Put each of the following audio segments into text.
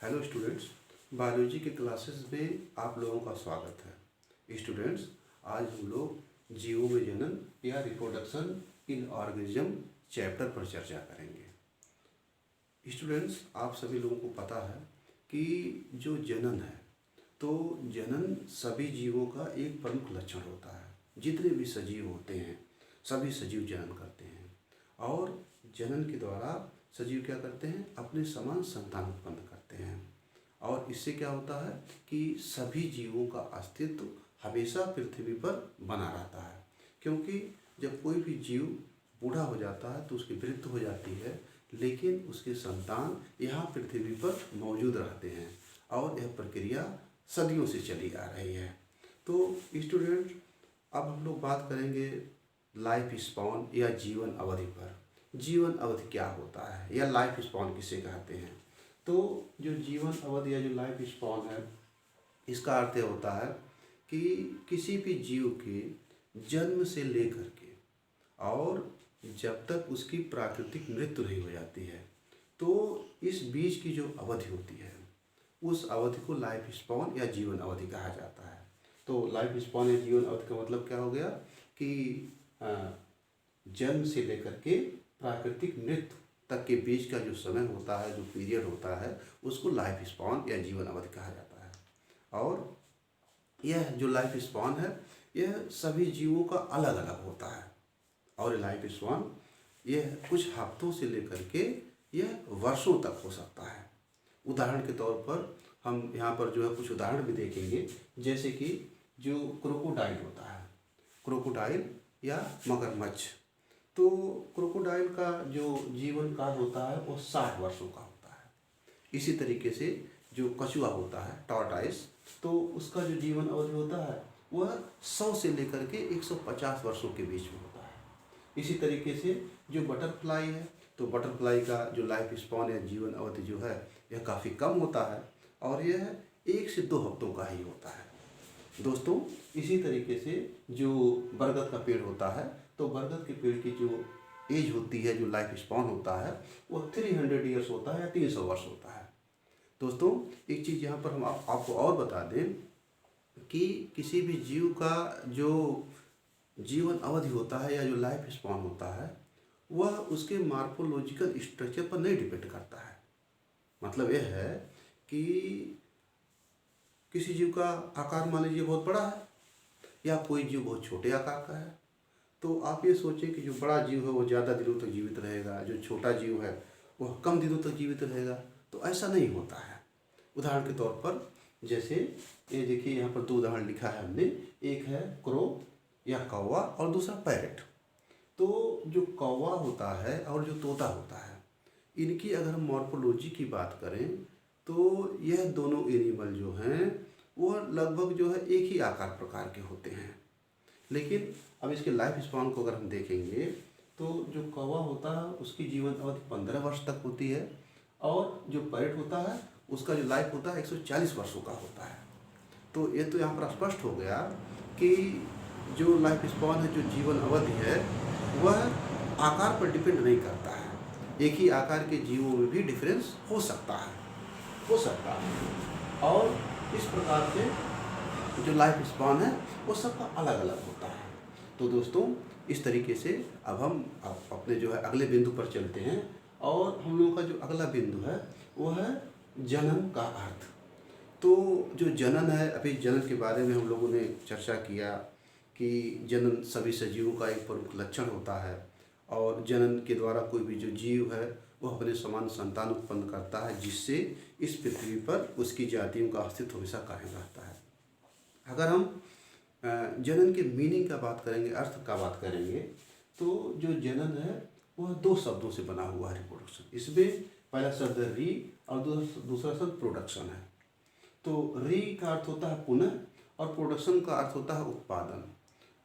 Hello students, biology के classes में आप लोगों का स्वागत है। स्टूडेंट्स, आज हम लोग जीवों में जनन या रिप्रोडक्शन इन ऑर्गेनिज्म चैप्टर पर चर्चा करेंगे। स्टूडेंट्स, आप सभी लोगों को पता है कि जो जनन है तो जनन सभी जीवों का एक प्रमुख लक्षण होता है। जितने भी सजीव होते हैं सभी सजीव जनन करते हैं और जनन के द्वारा सजीव क्या करते हैं, अपने समान संतान उत्पन्न करते हैं। और इससे क्या होता है कि सभी जीवों का अस्तित्व हमेशा पृथ्वी पर बना रहता है, क्योंकि जब कोई भी जीव बूढ़ा हो जाता है तो उसकी मृत्यु हो जाती है, लेकिन उसके संतान यहाँ पृथ्वी पर मौजूद रहते हैं और यह प्रक्रिया सदियों से चली आ रही है। तो स्टूडेंट, अब हम लोग बात करेंगे लाइफ स्पॉन या जीवन अवधि पर। जीवन अवधि क्या होता है या लाइफ स्पॉन किसे कहते हैं? तो जो जीवन अवधि या जो लाइफ स्पॉन है, इसका अर्थ ये होता है कि किसी भी जीव के जन्म से लेकर के और जब तक उसकी प्राकृतिक मृत्यु नहीं हो जाती है, तो इस बीच की जो अवधि होती है उस अवधि को लाइफ स्पॉन या जीवन अवधि कहा जाता है। तो लाइफ स्पॉन या जीवन अवधि का मतलब क्या हो गया कि जन्म से लेकर के प्राकृतिक मृत्यु तक के बीच का जो समय होता है, जो पीरियड होता है, उसको लाइफ स्पॉन या जीवन अवधि कहा जाता है। और यह जो लाइफ स्पॉन है यह सभी जीवों का अलग अलग होता है और लाइफ स्पॉन यह कुछ हफ्तों से लेकर के यह वर्षों तक हो सकता है। उदाहरण के तौर पर हम यहाँ पर जो है कुछ उदाहरण भी देखेंगे, जैसे कि जो क्रोकोडाइल होता है, क्रोकोडाइल या मगरमच्छ। तो क्रोकोडाइल का जो जीवन काल होता है वो 60 वर्षों का होता है। इसी तरीके से जो कछुआ होता है, टॉर्टाइस, तो उसका जो जीवन अवधि होता है वह 100 से लेकर के 150 वर्षों के बीच में होता है। इसी तरीके से जो बटरफ्लाई है, तो बटरफ्लाई का जो लाइफ स्पॉन या जीवन अवधि जो है यह काफ़ी कम होता है और यह 1 से 2 हफ्तों का ही होता है। दोस्तों, इसी तरीके से जो बरगद का पेड़ होता है, तो बरगद के पेड़ की जो एज होती है, जो लाइफ स्पॉन होता है, वो 300 ईयर्स होता है या 300 वर्ष होता है। दोस्तों, एक चीज़ यहाँ पर हम आपको और बता दें कि किसी भी जीव का जो जीवन अवधि होता है या जो लाइफ स्पॉन होता है वह उसके मार्फोलॉजिकल स्ट्रक्चर पर नहीं डिपेंड करता है। मतलब यह है कि किसी जीव का आकार मान लीजिए बहुत बड़ा है या कोई जीव बहुत छोटे आकार का है, तो आप ये सोचें कि जो बड़ा जीव है वो ज़्यादा दिनों तक जीवित रहेगा, जो छोटा जीव है वह कम दिनों तक जीवित रहेगा। तो ऐसा नहीं होता है। उदाहरण के तौर पर जैसे ये देखिए, यहाँ पर 2 उदाहरण लिखा है हमने, एक है क्रो या कौवा और दूसरा पैरट। तो जो कौवा होता है और जो तोता होता है, इनकी अगर हम मॉर्फोलॉजी की बात करें तो यह दोनों एनिमल जो हैं वो लगभग जो है एक ही आकार प्रकार के होते हैं। लेकिन अब इसके लाइफ स्पॉन को अगर हम देखेंगे तो जो कौवा होता है उसकी जीवन अवधि 15 वर्ष तक होती है और जो पैरट होता है उसका जो लाइफ होता है 140 वर्षों का होता है। तो ये तो यहाँ पर स्पष्ट हो गया कि जो लाइफ स्पॉन है, जो जीवन अवधि है, वह आकार पर डिपेंड नहीं करता है। एक ही आकार के जीवों में भी डिफरेंस हो सकता है और इस प्रकार से जो लाइफ स्पॉन है वो सबका अलग अलग होता है। तो दोस्तों, इस तरीके से अब हम अपने जो है अगले बिंदु पर चलते हैं और हम लोगों का जो अगला बिंदु है वो है जनन का अर्थ। तो जो जनन है, अभी जनन के बारे में हम लोगों ने चर्चा किया कि जनन सभी सजीवों का एक प्रमुख लक्षण होता है और जनन के द्वारा कोई भी जो जीव है वह अपने समान संतान उत्पन्न करता है, जिससे इस पृथ्वी पर उसकी जातियों का अस्तित्व हमेशा कायम रहता है। अगर हम जनन के मीनिंग का बात करेंगे, अर्थ का बात करेंगे, तो जो जनन है वह 2 शब्दों से बना हुआ है, रिप्रोडक्शन। इसमें पहला शब्द री और दूसरा शब्द प्रोडक्शन है। तो री का अर्थ होता है पुनः और प्रोडक्शन का अर्थ होता है उत्पादन।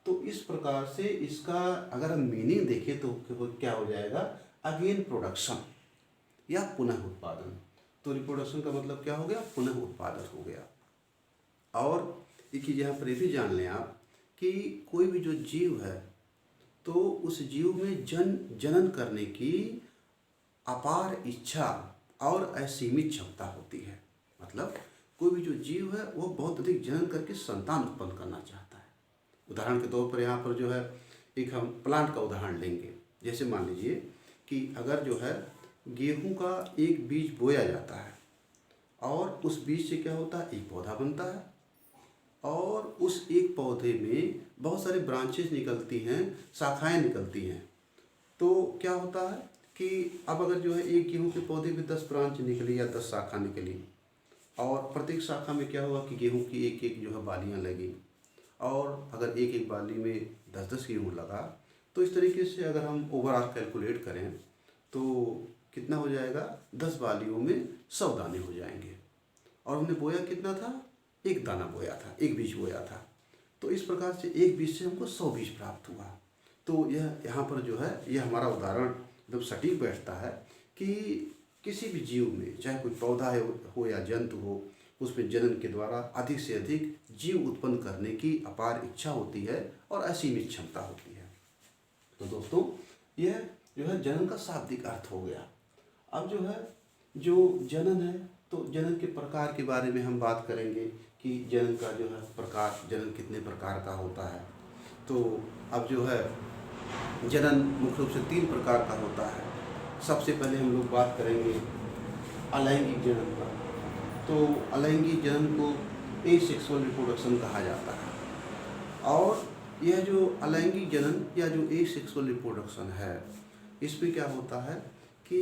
तो इस प्रकार से इसका अगर हम मीनिंग देखें तो क्या हो जाएगा, अगेन प्रोडक्शन या पुनः उत्पादन। तो रिप्रोडक्शन का मतलब क्या हो गया, पुनः उत्पादन हो गया। और एक चीज़ यहाँ पर ये भी जान लें आप कि कोई भी जो जीव है तो उस जीव में जनन करने की अपार इच्छा और असीमित क्षमता होती है। मतलब कोई भी जो जीव है वो बहुत अधिक जनन करके संतान उत्पन्न करना चाहता है। उदाहरण के तौर पर यहाँ पर जो है एक हम प्लांट का उदाहरण लेंगे। जैसे मान लीजिए कि अगर जो है गेहूं का एक बीज बोया जाता है और उस बीज से क्या होता है, एक पौधा बनता है और उस एक पौधे में बहुत सारे ब्रांचेस निकलती हैं, शाखाएं निकलती हैं। तो क्या होता है कि अब अगर जो है एक गेहूं के पौधे में 10 ब्रांच निकली या 10 शाखा निकली और प्रत्येक शाखा में क्या हुआ कि गेहूं की एक एक जो है बालियां लगी और अगर एक एक बाली में 10-10 गेहूँ लगा तो इस तरीके से अगर हम ओवरऑल कैलकुलेट करें तो कितना हो जाएगा, 10 बालियों में 100 दाने हो जाएंगे। और हमने बोया कितना था, एक दाना बोया था, एक बीज बोया था। तो इस प्रकार से एक बीज से हमको 100 बीज प्राप्त हुआ। तो यह यहाँ पर जो है यह हमारा उदाहरण एकदम सटीक बैठता है कि किसी भी जीव में, चाहे कोई पौधा हो या जंतु हो, उसमें जनन के द्वारा अधिक से अधिक जीव उत्पन्न करने की अपार इच्छा होती है और असीमित क्षमता होती है। तो दोस्तों यह जो है जनन का शाब्दिक अर्थ हो गया। अब जो है जो जनन है तो जनन के प्रकार के बारे में हम बात करेंगे कि जनन का जो है प्रकार, जनन कितने प्रकार का होता है। तो अब जो है जनन मुख्य रूप से 3 प्रकार का होता है। सबसे पहले हम लोग बात करेंगे अलैंगिक जनन का। तो अलैंगिक जनन को एसेक्सुअल रिप्रोडक्शन कहा जाता है। और यह जो अलैंगिक जनन या जो एसेक्सुअल रिप्रोडक्शन है, इसमें क्या होता है कि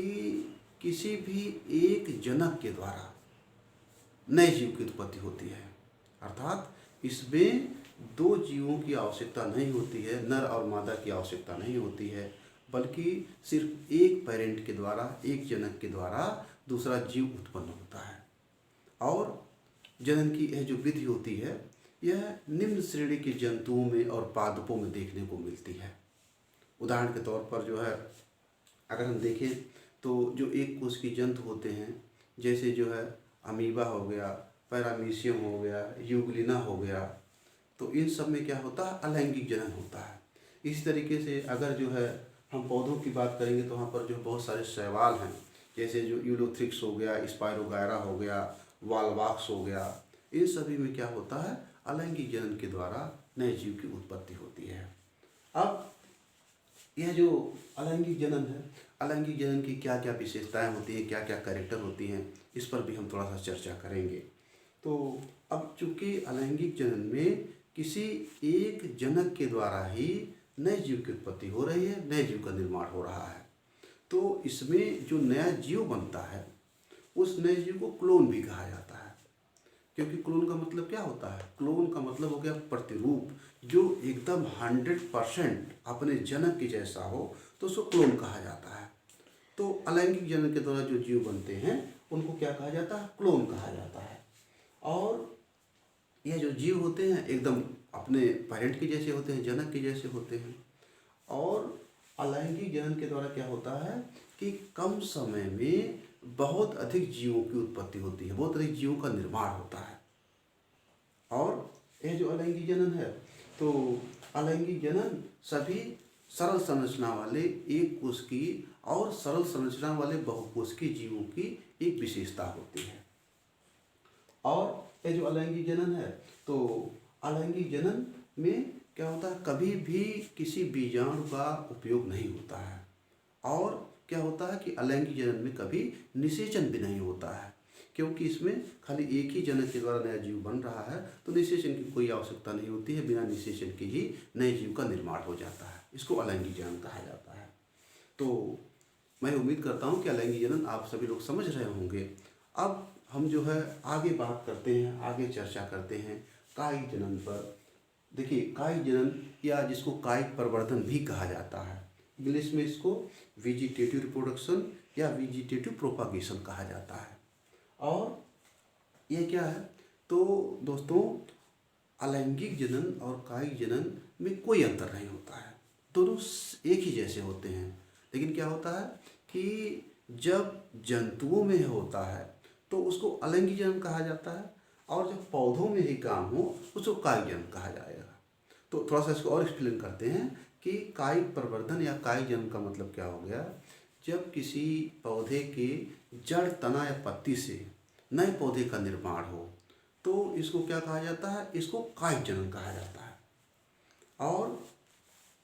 किसी भी एक जनक के द्वारा नए जीव की उत्पत्ति होती है। अर्थात इसमें 2 जीवों की आवश्यकता नहीं होती है, नर और मादा की आवश्यकता नहीं होती है, बल्कि सिर्फ एक पेरेंट के द्वारा, एक जनक के द्वारा दूसरा जीव उत्पन्न होता है। और जनन की यह जो विधि होती है यह निम्न श्रेणी के जंतुओं में और पादपों में देखने को मिलती है। उदाहरण के तौर पर जो है अगर हम देखें तो जो एक कोष की जंतु होते हैं, जैसे जो है अमीबा हो गया, पैरामीशियम हो गया, यूग्लिना हो गया, तो इन सब में क्या होता है, अलैंगिक जनन होता है। इसी तरीके से अगर जो है हम पौधों की बात करेंगे तो वहाँ पर जो बहुत सारे शैवाल हैं, जैसे जो यूलोथ्रिक्स हो गया, स्पायरोगायरा हो गया, वालवाक्स हो गया, इन सभी में क्या होता है, अलैंगिक जनन के द्वारा नए जीव की उत्पत्ति होती है। अब यह जो अलैंगिक जनन है, अलैंगिक जनन की क्या क्या विशेषताएं होती हैं, क्या क्या कैरेक्टर होती हैं, इस पर भी हम थोड़ा सा चर्चा करेंगे। तो अब चूँकि अलैंगिक जनन में किसी एक जनक के द्वारा ही नए जीव की उत्पत्ति हो रही है, नए जीव का निर्माण हो रहा है, तो इसमें जो नया जीव बनता है उस नए जीव को क्लोन भी कहा जाता है। क्योंकि क्लोन का मतलब क्या होता है, क्लोन का मतलब हो गया प्रतिरूप, जो एकदम 100% अपने जनक के जैसा हो तो उसको क्लोन कहा जाता है। तो अलैंगिक जनन के द्वारा जो जीव बनते हैं उनको क्या कहा जाता है, क्लोन कहा जाता है। और यह जो जीव होते हैं एकदम अपने पेरेंट के जैसे होते हैं, जनक के जैसे होते हैं। और अलैंगिक जनन के द्वारा क्या होता है कि कम समय में बहुत अधिक जीवों की उत्पत्ति होती है, बहुत अधिक जीवों का निर्माण होता है। और यह जो अलैंगिक जनन है, तो अलैंगिक जनन सभी सरल संरचना वाले एक कोष की और सरल संरचना वाले बहुकोषीय जीवों की एक विशेषता होती है। और यह जो अलैंगिक जनन है, तो अलैंगिक जनन में क्या होता है, कभी भी किसी बीजाणु का उपयोग नहीं होता है। और क्या होता है कि अलैंगिक जनन में कभी निषेचन भी नहीं होता है, क्योंकि इसमें खाली एक ही जनक के द्वारा नया जीव बन रहा है, तो निषेचन की कोई आवश्यकता नहीं होती है। बिना निषेचन के ही नए जीव का निर्माण हो जाता है। इसको अलैंगिक जनन कहा जाता है। तो मैं उम्मीद करता हूँ कि अलैंगिक जनन आप सभी लोग समझ रहे होंगे। अब हम जो है आगे बात करते हैं, आगे चर्चा करते हैं कायिक जनन पर। देखिए, कायिक जनन या जिसको कायिक प्रवर्धन भी कहा जाता है, इंग्लिश में इसको वेजिटेटिव रिप्रोडक्शन या वेजिटेटिव प्रोपागेशन कहा जाता है। और ये क्या है, तो दोस्तों अलैंगिक जनन और कायिक जनन में कोई अंतर नहीं होता है, दोनों एक ही जैसे होते हैं। लेकिन क्या होता है कि जब जंतुओं में होता है तो उसको अलैंगिक जनन कहा जाता है, और जब पौधों में ही काम हो उसको कायिक जनन कहा जाएगा। तो थोड़ा सा इसको और एक्सप्लेन करते हैं कि कायिक प्रवर्धन या कायिक जनन का मतलब क्या हो गया। जब किसी पौधे के जड़, तना या पत्ती से नए पौधे का निर्माण हो तो इसको क्या कहा जाता है? इसको कायिक जनन कहा जाता है। और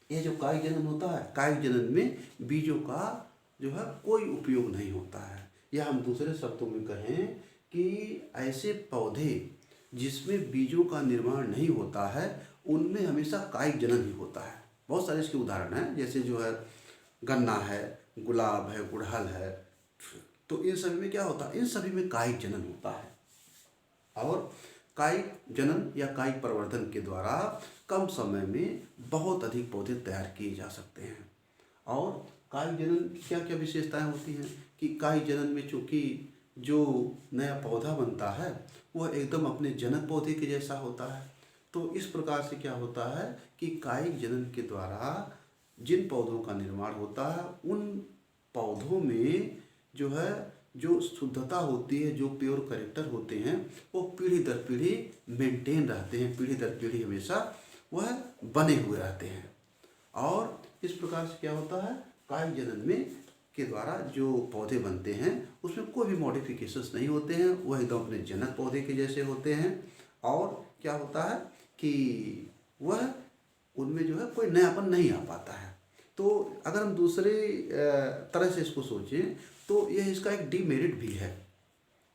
ये जो कायिक जनन होता है, कायिक जनन में बीजों का जो है कोई उपयोग नहीं होता है, या हम दूसरे शब्दों में कहें कि ऐसे पौधे जिसमें बीजों का निर्माण नहीं होता है उनमें हमेशा कायिक जनन ही होता है। बहुत सारे इसके उदाहरण हैं, जैसे जो है गन्ना है, गुलाब है, गुड़हल है, तो इन सभी में क्या होता है? इन सभी में कायिक जनन होता है। और कायिक जनन या कायिक प्रवर्धन के द्वारा कम समय में बहुत अधिक पौधे तैयार किए जा सकते हैं। और कायिक जनन की क्या क्या विशेषताएं होती हैं कि कायिक जनन में चूँकि जो नया पौधा बनता है वह एकदम अपने जनक पौधे के जैसा होता है, तो इस प्रकार से क्या होता है कि कायिक जनन के द्वारा जिन पौधों का निर्माण होता है उन पौधों में जो है जो शुद्धता होती है, जो प्योर कैरेक्टर होते हैं, वो पीढ़ी दर पीढ़ी मेंटेन रहते हैं, पीढ़ी दर पीढ़ी हमेशा वह बने हुए रहते हैं। और इस प्रकार से क्या होता है, कायिक जनन में के द्वारा जो पौधे बनते हैं उसमें कोई भी मॉडिफिकेशंस नहीं होते हैं, वह एकदम अपने जनक पौधे के जैसे होते हैं। और क्या होता है कि वह उनमें जो है कोई नयापन नहीं आ पाता है। तो अगर हम दूसरे तरह से इसको सोचें तो यह इसका एक डीमेरिट भी है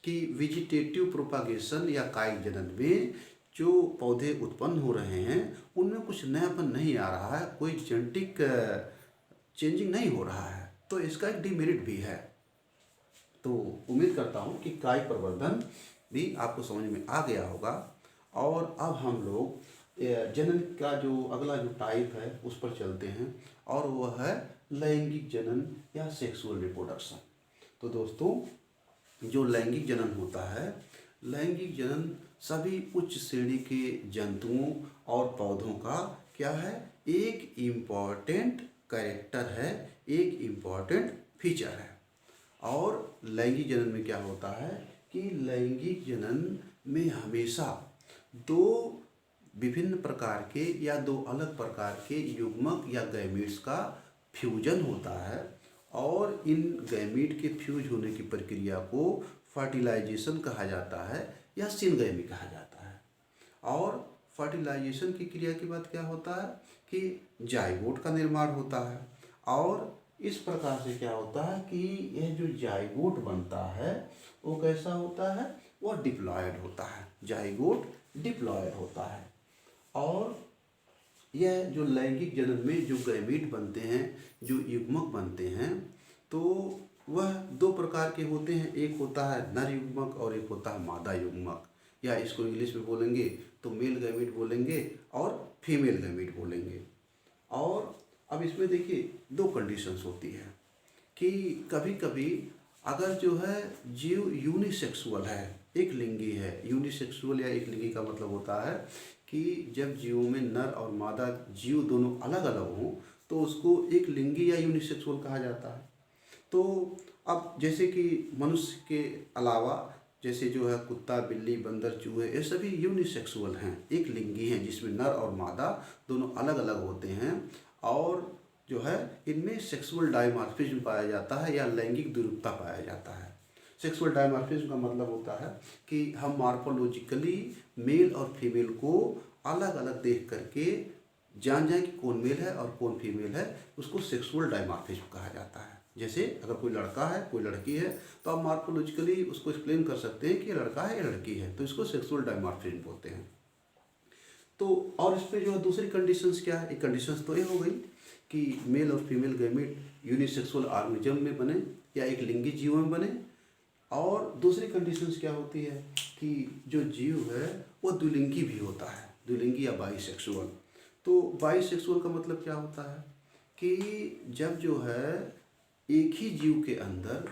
कि वेजिटेटिव प्रोपागेशन या कायिक जनन में जो पौधे उत्पन्न हो रहे हैं उनमें कुछ नयापन नहीं आ रहा है, कोई जेनेटिक चेंजिंग नहीं हो रहा है, तो इसका एक डीमेरिट भी है। तो उम्मीद करता हूँ कि कायिक प्रवर्धन भी आपको समझ में आ गया होगा। और अब हम लोग जनन का जो अगला जो टाइप है उस पर चलते हैं, और वह है लैंगिक जनन या सेक्सुअल रिप्रोडक्शन। तो दोस्तों, जो लैंगिक जनन होता है, लैंगिक जनन सभी उच्च श्रेणी के जंतुओं और पौधों का क्या है, एक इम्पॉर्टेंट कैरेक्टर है, एक इम्पॉर्टेंट फीचर है। और लैंगिक जनन में क्या होता है कि लैंगिक जनन में हमेशा दो विभिन्न प्रकार के या दो अलग प्रकार के युग्मक या गैमीट्स का फ्यूजन होता है, और इन गैमीट के फ्यूज होने की प्रक्रिया को फर्टिलाइजेशन कहा जाता है या सिनगैमी कहा जाता है। और फर्टिलाइजेशन की क्रिया के बाद क्या होता है कि जाइगोट का निर्माण होता है, और इस प्रकार से क्या होता है कि यह जो जाइगोट बनता है वो कैसा होता है, वह डिप्लॉयड होता है, जाइगोट डिप्लॉयड होता है। और यह जो लैंगिक जनन में जो गैमीट बनते हैं, जो युग्मक बनते हैं, तो वह दो प्रकार के होते हैं, एक होता है नर युग्मक और एक होता है मादा युग्मक, या इसको इंग्लिश में बोलेंगे तो मेल गैमीट बोलेंगे और फीमेल गैमीट बोलेंगे। और अब इसमें देखिए दो कंडीशंस होती है कि कभी कभी अगर जो है जीव यूनिसेक्सुअल है, एक लिंगी है, यूनिसेक्सुअल या एक लिंगी का मतलब होता है कि जब जीवों में नर और मादा जीव दोनों अलग अलग हों तो उसको एक लिंगी या यूनिसेक्सुअल कहा जाता है। तो अब जैसे कि मनुष्य के अलावा जैसे जो है कुत्ता, बिल्ली, बंदर, चूहे, ये सभी यूनिसेक्सुअल हैं, एक लिंगी हैं, जिसमें नर और मादा दोनों अलग अलग होते हैं, और जो है इनमें सेक्सुअल डायमॉर्फिज्म पाया जाता है या लैंगिक द्विरूपता पाया जाता है। सेक्सुअल डायमॉर्फिज्म का मतलब होता है कि हम मॉर्फोलॉजिकली मेल और फीमेल को अलग अलग देख करके जान जाए कि कौन मेल है और कौन फीमेल है, उसको सेक्सुअल डायमॉर्फिज्म कहा जाता है। जैसे अगर कोई लड़का है, कोई लड़की है, तो आप मॉर्फोलॉजिकली उसको एक्सप्लेन कर सकते हैं कि ये लड़का है, ये लड़की है, तो इसको सेक्सुअल डायमॉर्फिज्म बोलते हैं। तो और इस पर जो है दूसरी कंडीशंस क्या है, एक कंडीशंस तो ये हो गई कि मेल और फीमेल गैमीट यूनिसेक्सुअल ऑर्गेनिज्म में बने या एक लिंगी जीव में बने। और दूसरी कंडीशंस क्या होती है कि जो जीव है वो द्विलिंगी भी होता है, द्विलिंगी या बाइसेक्सुअल। तो बाइसेक्सुअल का मतलब क्या होता है कि जब जो है एक ही जीव के अंदर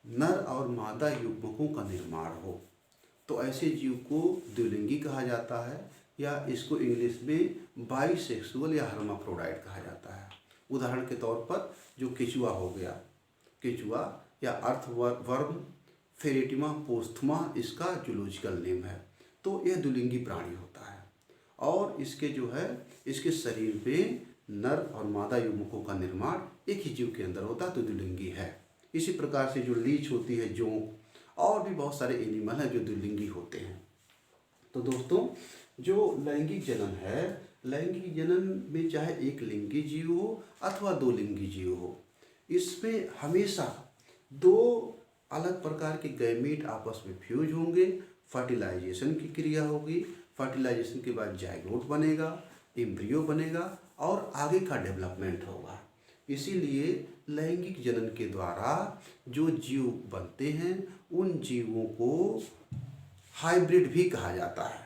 नर और मादा युग्मकों का निर्माण हो तो ऐसे जीव को द्विलिंगी कहा जाता है, या इसको इंग्लिश में बाइसेक्सुअल या हर्माफ्रोडाइट कहा जाता है। उदाहरण के तौर पर जो केचुआ हो गया, केचुआ या अर्थवर्म फेरेटिमा पोस्थमा इसका जूलॉजिकल नेम है, तो यह द्विलिंगी प्राणी होता है, और इसके जो है इसके शरीर पे नर और मादा युग्मकों का निर्माण एक ही जीव के अंदर होता है तो द्विलिंगी है। इसी प्रकार से जो लीच होती है, जोंक और भी बहुत सारे एनिमल हैं जो द्विलिंगी होते हैं। तो दोस्तों जो लैंगिक जनन है, लैंगिक जनन में चाहे एक लिंगी जीव हो अथवा दो लिंगी जीव हो, इसमें हमेशा दो अलग प्रकार के गैमीट आपस में फ्यूज होंगे, फर्टिलाइजेशन की क्रिया होगी, फर्टिलाइजेशन के बाद जाइगोट बनेगा, एम्ब्रियो बनेगा और आगे का डेवलपमेंट होगा। इसीलिए लैंगिक जनन के द्वारा जो जीव बनते हैं उन जीवों को हाइब्रिड भी कहा जाता है।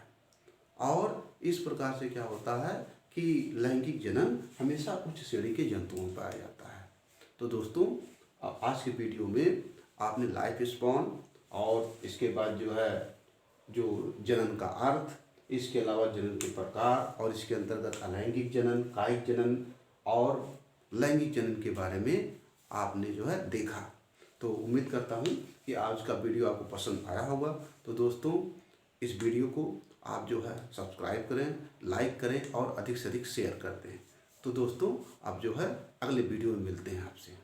और इस प्रकार से क्या होता है कि लैंगिक जनन हमेशा उच्च श्रेणी के जंतुओं में पाया जाता है। तो दोस्तों आज की वीडियो में आपने लाइफ स्पॉन और इसके बाद जो है जो जनन का अर्थ, इसके अलावा जनन के प्रकार और इसके अंतर्गत अलैंगिक जनन, कायिक जनन और लैंगिक जनन के बारे में आपने जो है देखा। तो उम्मीद करता हूँ कि आज का वीडियो आपको पसंद आया होगा। तो दोस्तों इस वीडियो को आप जो है सब्सक्राइब करें, लाइक करें और अधिक से अधिक शेयर कर दें। तो दोस्तों अब जो है अगले वीडियो में मिलते हैं आपसे।